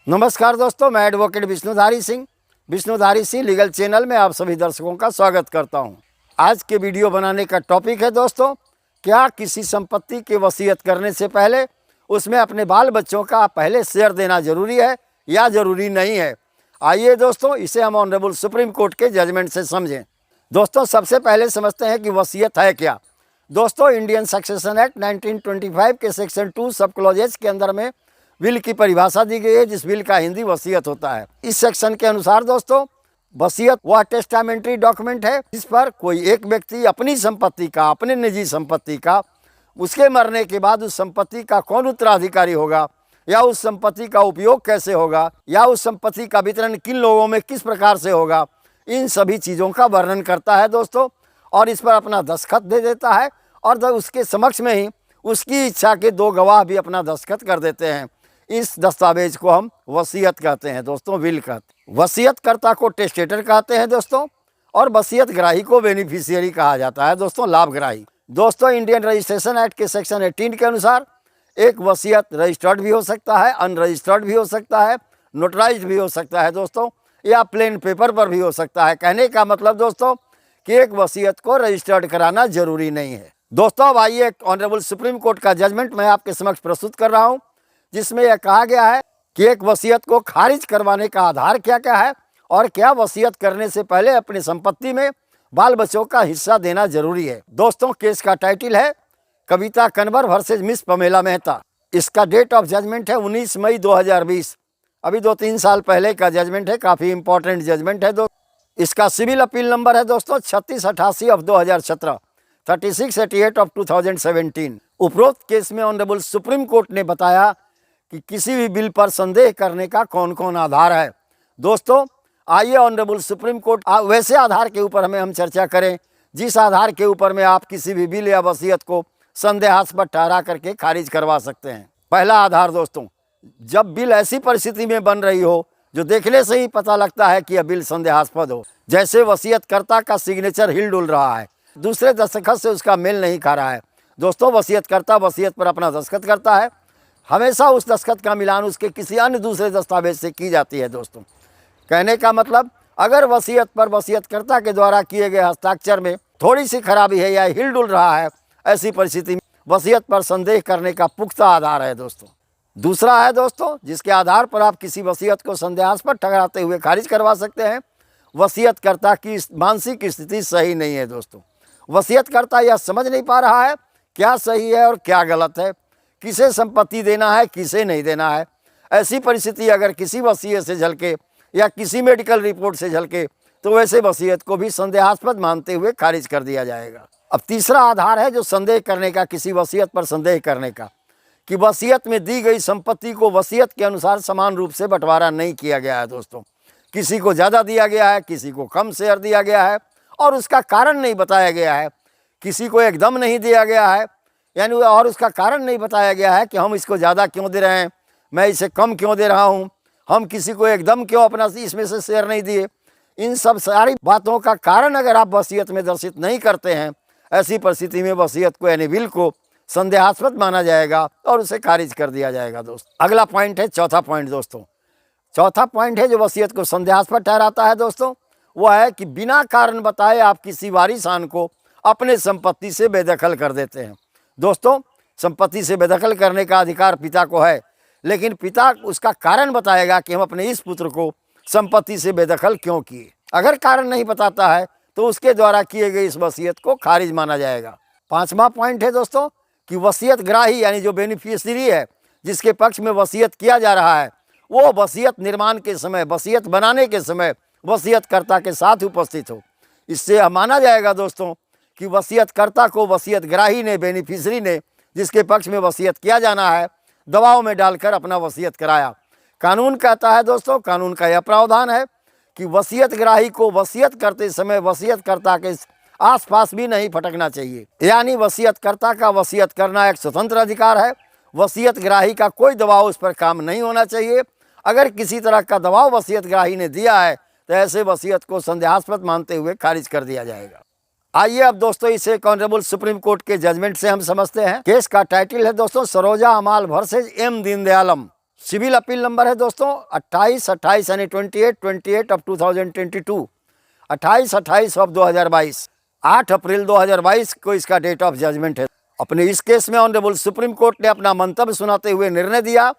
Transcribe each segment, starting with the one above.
नमस्कार दोस्तों, मैं advocate Vishnudhari Singh legal channel में आप सभी दर्शकों का स्वागत करता हूं। आज के वीडियो बनाने का टॉपिक है दोस्तों, क्या किसी संपत्ति की वसीयत करने से पहले उसमें अपने बाल बच्चों का पहले शेयर देना जरूरी है या जरूरी नहीं है। आइए दोस्तों, इसे हम ऑनरेबल सुप्रीम कोर्ट के जजमेंट से समझें। दोस्तों, सबसे पहले समझते हैं कि वसीयत है क्या। दोस्तों, इंडियन सक्सेशन एक्ट 1925 के सेक्शन 2 सब क्लॉजेज के अंदर में विल की परिभाषा दी गई है, जिस विल का हिंदी वसीयत होता है। इस सेक्शन के अनुसार दोस्तों, वसीयत वह टेस्टामेंट्री डॉक्यूमेंट है जिस पर कोई एक व्यक्ति अपनी संपत्ति का, अपने निजी संपत्ति का, उसके मरने के बाद उस संपत्ति का कौन उत्तराधिकारी होगा, या उस संपत्ति का उपयोग कैसे होगा, या उस संपत्ति का वितरण किन लोगों में किस प्रकार से होगा, इन सभी चीज़ों का वर्णन करता है दोस्तों। और इस पर अपना दस्तखत दे देता है, और उसके समक्ष में ही उसकी इच्छा के 2 गवाह भी अपना दस्तखत कर देते हैं। इस दस्तावेज को हम वसीयत कहते हैं दोस्तों, विल कहते हैं। वसीयतकर्ता को टेस्टेटर कहते हैं दोस्तों, और वसीयतग्राही को बेनिफिशियरी कहा जाता है दोस्तों, लाभग्राही। दोस्तों, इंडियन रजिस्ट्रेशन एक्ट के सेक्शन 18 के अनुसार एक वसीयत रजिस्टर्ड भी हो सकता है, अनरजिस्टर्ड भी हो सकता है, नोटराइज्ड भी हो सकता है दोस्तों, या प्लेन पेपर पर भी हो सकता है। कहने का मतलब दोस्तों कि एक वसीयत को रजिस्टर्ड कराना जरूरी नहीं है। दोस्तों, अब आइए ऑनरेबल सुप्रीम कोर्ट का जजमेंट मैं आपके समक्ष प्रस्तुत कर रहा हूँ, जिसमें यह कहा गया है कि एक वसीयत को खारिज करवाने का आधार क्या क्या है, और क्या वसीयत करने से पहले अपनी संपत्ति में बाल बच्चों का हिस्सा देना जरूरी है। दोस्तों, केस का टाइटल है Kavita Kanwar versus miss Pamela Mehta. इसका डेट ऑफ जजमेंट है 19 मई 2020। अभी 2-3 साल पहले का जजमेंट है, काफ़ी इंपॉर्टेंट जजमेंट है दोस्तों। इसका सिविल अपील नंबर है दोस्तों 3688 ऑफ 2017, 3688 ऑफ 2017। उपरोक्त केस में ऑनरेबल सुप्रीम कोर्ट ने बताया कि किसी भी बिल पर संदेह करने का कौन कौन आधार है। दोस्तों, आइए ऑनरेबल सुप्रीम कोर्ट वैसे आधार के ऊपर हम चर्चा करें जिस आधार के ऊपर में आप किसी भी बिल या वसीयत को संदेहास्पद ठहरा करके खारिज करवा सकते हैं। पहला आधार दोस्तों, जब बिल ऐसी परिस्थिति में बन रही हो जो देखने से ही पता लगता है कि यह बिल संदेहास्पद हो, जैसे वसीयतकर्ता का सिग्नेचर हिल डुल रहा है, दूसरे दस्तखत से उसका मेल नहीं खा रहा है। दोस्तों, वसीयतकर्ता वसीयत पर अपना दस्तखत करता है, हमेशा उस दस्तखत का मिलान उसके किसी अन्य दूसरे दस्तावेज से की जाती है दोस्तों। कहने का मतलब, अगर वसीयत पर वसीयतकर्ता के द्वारा किए गए हस्ताक्षर में थोड़ी सी खराबी है या हिल डुल रहा है, ऐसी परिस्थिति में वसीयत पर संदेह करने का पुख्ता आधार है दोस्तों। दूसरा है दोस्तों, जिसके आधार पर आप किसी वसीयत को संदेहास्पद ठहराते हुए खारिज करवा सकते हैं, वसीयतकर्ता की मानसिक स्थिति सही नहीं है दोस्तों। वसीयतकर्ता यह समझ नहीं पा रहा है क्या सही है और क्या गलत है, किसे संपत्ति देना है, किसे नहीं देना है। ऐसी परिस्थिति अगर किसी वसीयत से झलके या किसी मेडिकल रिपोर्ट से झलके, तो वैसे वसीयत को भी संदेहास्पद मानते हुए खारिज कर दिया जाएगा। अब तीसरा आधार है जो संदेह करने का, किसी वसीयत पर संदेह करने का, कि वसीयत में दी गई संपत्ति को वसीयत के अनुसार समान रूप से बंटवारा नहीं किया गया है दोस्तों। किसी को ज़्यादा दिया गया है, किसी को कम शेयर दिया गया है, और उसका कारण नहीं बताया गया है। किसी को एकदम नहीं दिया गया है, यानी और उसका कारण नहीं बताया गया है कि हम इसको ज़्यादा क्यों दे रहे हैं, मैं इसे कम क्यों दे रहा हूँ, हम किसी को एकदम क्यों अपना इसमें से शेयर नहीं दिए। इन सब सारी बातों का कारण अगर आप वसीयत में दर्शित नहीं करते हैं, ऐसी परिस्थिति में वसीयत को यानी विल को संदेहास्पद माना जाएगा और उसे खारिज कर दिया जाएगा दोस्तों। अगला पॉइंट है, चौथा पॉइंट दोस्तों। चौथा पॉइंट है जो वसीयत को संदेहास्पद ठहराता है दोस्तों, वह है कि बिना कारण बताए आप किसी वारिसान को अपने संपत्ति से बेदखल कर देते हैं। दोस्तों, संपत्ति से बेदखल करने का अधिकार पिता को है, लेकिन पिता उसका कारण बताएगा कि हम अपने इस पुत्र को संपत्ति से बेदखल क्यों किए। अगर कारण नहीं बताता है तो उसके द्वारा किए गए इस वसीयत को खारिज माना जाएगा। पांचवा पॉइंट है दोस्तों कि वसीयतग्राही यानी जो बेनिफिशियरी है, जिसके पक्ष में वसीयत किया जा रहा है, वो वसीयत निर्माण के समय, वसीयत बनाने के समय वसीयतकर्ता के साथ उपस्थित हो। इससे माना जाएगा दोस्तों कि वसीयतकर्ता को वसीयतग्राही ने, बेनिफिशियरी ने, जिसके पक्ष में वसीयत किया जाना है, दबाव में डालकर अपना वसीयत कराया। कानून कहता है दोस्तों, कानून का यह प्रावधान है कि वसीयतग्राही को वसीयत करते समय वसीयतकर्ता के आसपास भी नहीं फटकना चाहिए, यानी वसीयतकर्ता का वसीयत करना एक स्वतंत्र अधिकार है। वसीयतग्राही का कोई दबाव उस पर काम नहीं होना चाहिए। अगर किसी तरह का दबाव वसीयतग्राही ने दिया है तो ऐसे वसीयत को संदेहास्पद मानते हुए खारिज कर दिया जाएगा। आइए अब दोस्तों इसे ऑनरेबल सुप्रीम कोर्ट के जजमेंट से हम समझते हैं। केस का टाइटल है दोस्तों Saroja Ammal versus M Dinadayalam. Civil appeal number है दोस्तों 28 यानी 28 ऑफ 2022, 28 ऑफ 2022, 8 अप्रैल 2022 को इसका डेट ऑफ जजमेंट है। अपने इस केस में ऑनरेबल सुप्रीम कोर्ट ने अपना मंतव्य सुनाते हुए निर्णय दिया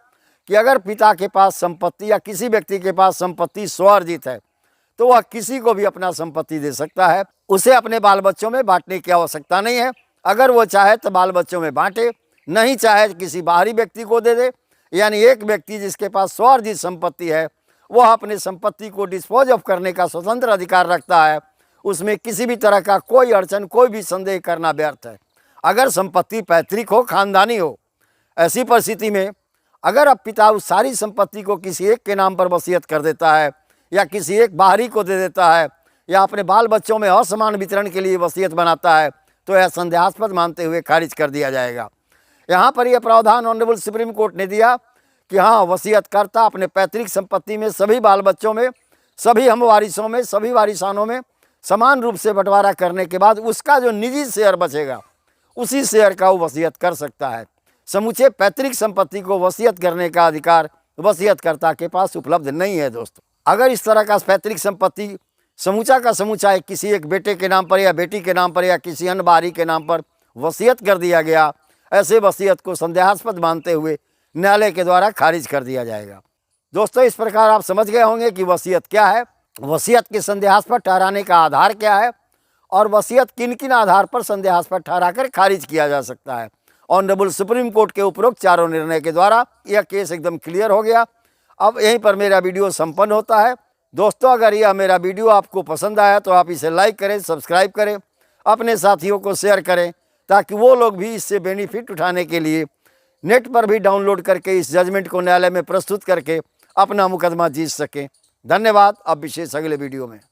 कि अगर पिता के पास संपत्ति या किसी व्यक्ति के पास संपत्ति स्वअर्जित है तो वह किसी को भी अपना संपत्ति दे सकता है। उसे अपने बाल बच्चों में बांटने की आवश्यकता नहीं है। अगर वो चाहे तो बाल बच्चों में बांटे, नहीं चाहे किसी बाहरी व्यक्ति को दे दे। यानी एक व्यक्ति जिसके पास स्वअर्जित संपत्ति है वह अपने संपत्ति को डिस्पोज ऑफ करने का स्वतंत्र अधिकार रखता है। उसमें किसी भी तरह का कोई अड़चन, कोई भी संदेह करना व्यर्थ है। अगर संपत्ति पैतृक हो, खानदानी हो, ऐसी परिस्थिति में अगर अब पिता उस सारी संपत्ति को किसी एक के नाम पर वसीयत कर देता है या किसी एक बाहरी को दे देता है या अपने बाल बच्चों में असमान वितरण के लिए वसीयत बनाता है तो यह संदेहास्पद मानते हुए खारिज कर दिया जाएगा। यहाँ पर यह प्रावधान ऑनरेबल सुप्रीम कोर्ट ने दिया कि हाँ, वसीयतकर्ता अपने पैतृक संपत्ति में सभी बाल बच्चों में, सभी हम वारिसों में, सभी वारिसानों में समान रूप से बंटवारा करने के बाद उसका जो निजी शेयर बचेगा उसी शेयर का वो वसीयत कर सकता है। समूचे पैतृक संपत्ति को वसीयत करने का अधिकार वसीयतकर्ता के पास उपलब्ध नहीं है दोस्तों। अगर इस तरह का पैतृक संपत्ति समूचा का समूचा किसी एक बेटे के नाम पर या बेटी के नाम पर या किसी अन्य बाहरी के नाम पर वसीयत कर दिया गया, ऐसे वसीयत को संदेहास्पद मानते हुए न्यायालय के द्वारा खारिज कर दिया जाएगा। दोस्तों, इस प्रकार आप समझ गए होंगे कि वसीयत क्या है, वसीयत के संदेहास्पद ठहराने का आधार क्या है और वसीयत किन किन आधार पर संदेहास्पद ठहराकर खारिज किया जा सकता है। ऑनरेबल सुप्रीम कोर्ट के उपरोक्त चारों निर्णय के द्वारा यह केस एकदम क्लियर हो गया। अब यहीं पर मेरा वीडियो संपन्न होता है। दोस्तों, अगर यह मेरा वीडियो आपको पसंद आया तो आप इसे लाइक करें, सब्सक्राइब करें, अपने साथियों को शेयर करें ताकि वो लोग भी इससे बेनिफिट उठाने के लिए नेट पर भी डाउनलोड करके इस जजमेंट को न्यायालय में प्रस्तुत करके अपना मुकदमा जीत सकें। धन्यवाद। अब विशेष अगले वीडियो में।